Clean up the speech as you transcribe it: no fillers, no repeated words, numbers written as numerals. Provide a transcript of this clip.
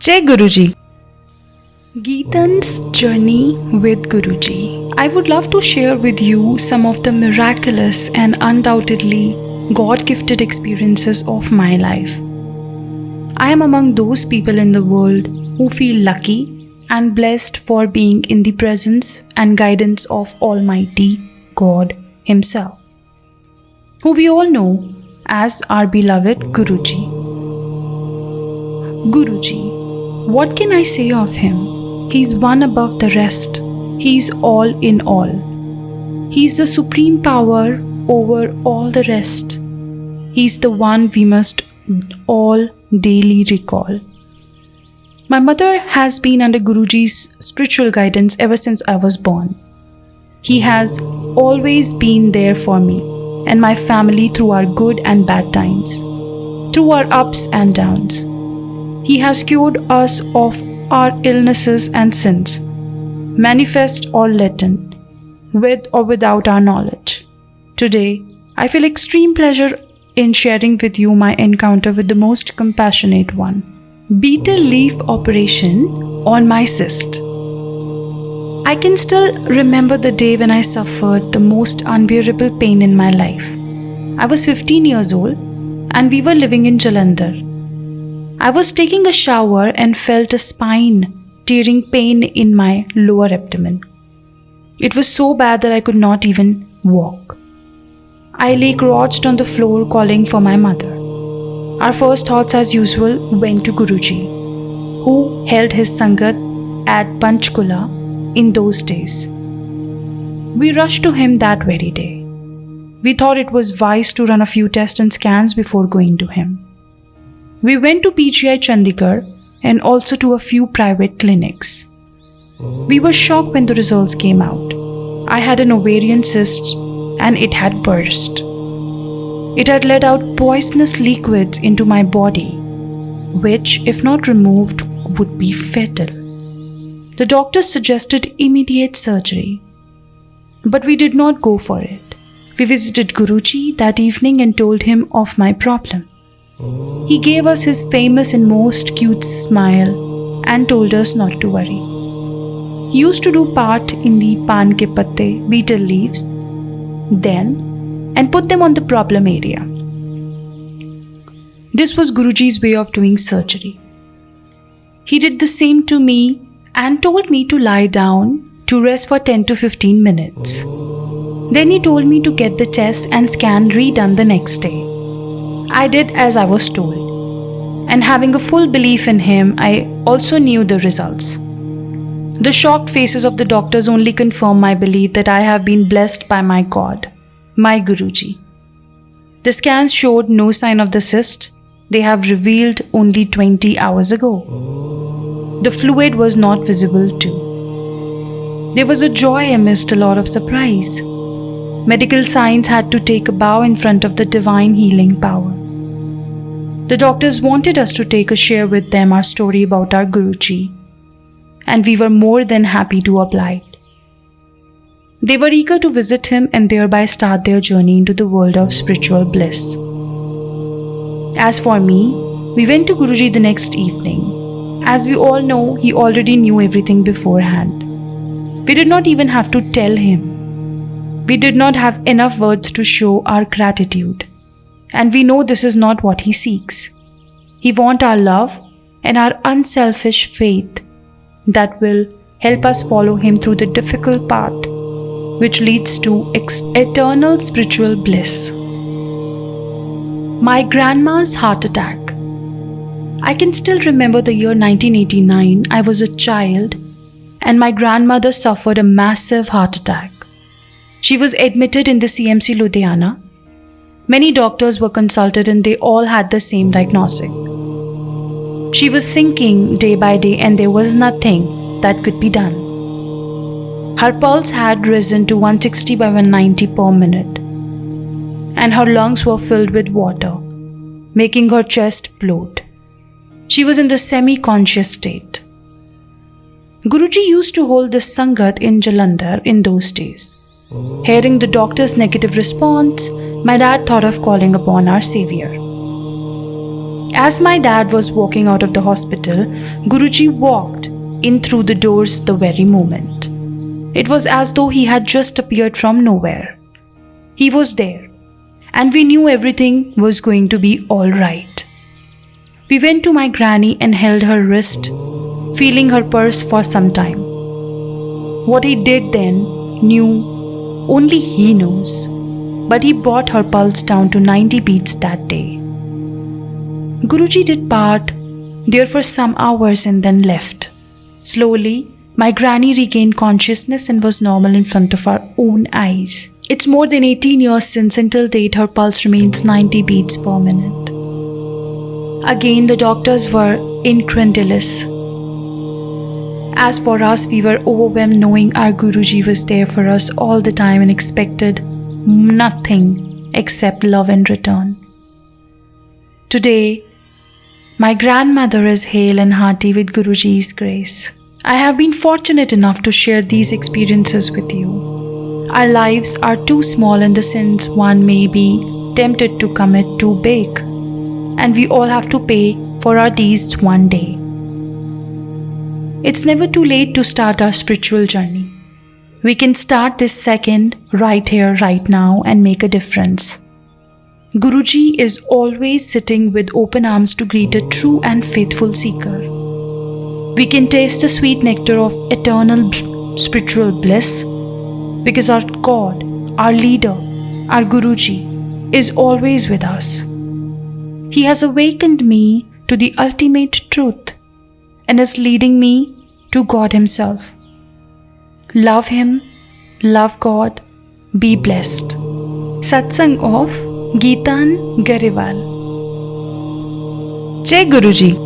Jai Guruji. Geetan's journey with Guruji. I would love to share with you some of the miraculous and undoubtedly God-gifted experiences of my life. I am among those people in the world who feel lucky and blessed for being in the presence and guidance of Almighty God Himself, who we all know as our beloved Guruji. Guruji. What can I say of him? He's one above the rest. He's all in all. He's the supreme power over all the rest. He's the one we must all daily recall. My mother has been under Guruji's spiritual guidance ever since I was born. He has always been there for me and my family through our good and bad times, through our ups and downs. He has cured us of our illnesses and sins, manifest or latent, with or without our knowledge. Today, I feel extreme pleasure in sharing with you my encounter with the most compassionate one. Betel leaf operation on my cyst. I can still remember the day when I suffered the most unbearable pain in my life. I was 15 years old and we were living in Jalandhar. I was taking a shower and felt a spine-tearing pain in my lower abdomen. It was so bad that I could not even walk. I lay crouched on the floor calling for my mother. Our first thoughts as usual went to Guruji, who held his Sangat at Panchkula in those days. We rushed to him that very day. We thought it was wise to run a few tests and scans before going to him. We went to PGI Chandigarh and also to a few private clinics. We were shocked when the results came out. I had an ovarian cyst and it had burst. It had let out poisonous liquids into my body, which, if not removed, would be fatal. The doctors suggested immediate surgery, but we did not go for it. We visited Guruji that evening and told him of my problem. He gave us his famous and most cute smile and told us not to worry. He used to do part in the pan ke patte, betel leaves, then and put them on the problem area. This was Guruji's way of doing surgery. He did the same to me and told me to lie down to rest for 10 to 15 minutes. Then he told me to get the test and scan redone the next day. I did as I was told, and having a full belief in him, I also knew the results. The shocked faces of the doctors only confirm my belief that I have been blessed by my God, my Guruji. The scans showed no sign of the cyst. They have revealed only 20 hours ago. The fluid was not visible too. There was a joy amidst a lot of surprise. Medical science had to take a bow in front of the divine healing power. The doctors wanted us to take a share with them our story about our Guruji, and we were more than happy to oblige. They were eager to visit him and thereby start their journey into the world of spiritual bliss. As for me, we went to Guruji the next evening. As we all know, he already knew everything beforehand. We did not even have to tell him. We did not have enough words to show our gratitude. And we know this is not what he seeks. He wants our love and our unselfish faith that will help us follow him through the difficult path which leads to eternal spiritual bliss. My grandma's heart attack. I can still remember the year 1989. I was a child and my grandmother suffered a massive heart attack. She was admitted in the CMC Ludhiana. Many doctors were consulted and they all had the same diagnosis. She was sinking day by day and there was nothing that could be done. Her pulse had risen to 160 by 190 per minute and her lungs were filled with water, making her chest bloat. She was in the semi-conscious state. Guruji used to hold this Sangat in Jalandhar in those days. Hearing the doctor's negative response, my dad thought of calling upon our Savior. As my dad was walking out of the hospital, Guruji walked in through the doors the very moment. It was as though he had just appeared from nowhere. He was there, and we knew everything was going to be all right. We went to my granny and held her wrist, feeling her pulse for some time. What he did then, only he knows, but he brought her pulse down to 90 beats that day. Guruji did part there for some hours and then left. Slowly, my granny regained consciousness and was normal in front of our own eyes. It's more than 18 years since until date her pulse remains 90 beats per minute. Again, the doctors were incredulous. As for us, we were overwhelmed knowing our Guruji was there for us all the time and expected nothing except love in return. Today, my grandmother is hale and hearty with Guruji's grace. I have been fortunate enough to share these experiences with you. Our lives are too small and the sins one may be tempted to commit too big, and we all have to pay for our deeds one day. It's never too late to start our spiritual journey. We can start this second, right here, right now, and make a difference. Guruji is always sitting with open arms to greet a true and faithful seeker. We can taste the sweet nectar of eternal spiritual bliss because our God, our leader, our Guruji is always with us. He has awakened me to the ultimate truth and is leading me to God Himself. Love Him, love God, be blessed. Satsang of Geetan Garewal. Jai Guruji.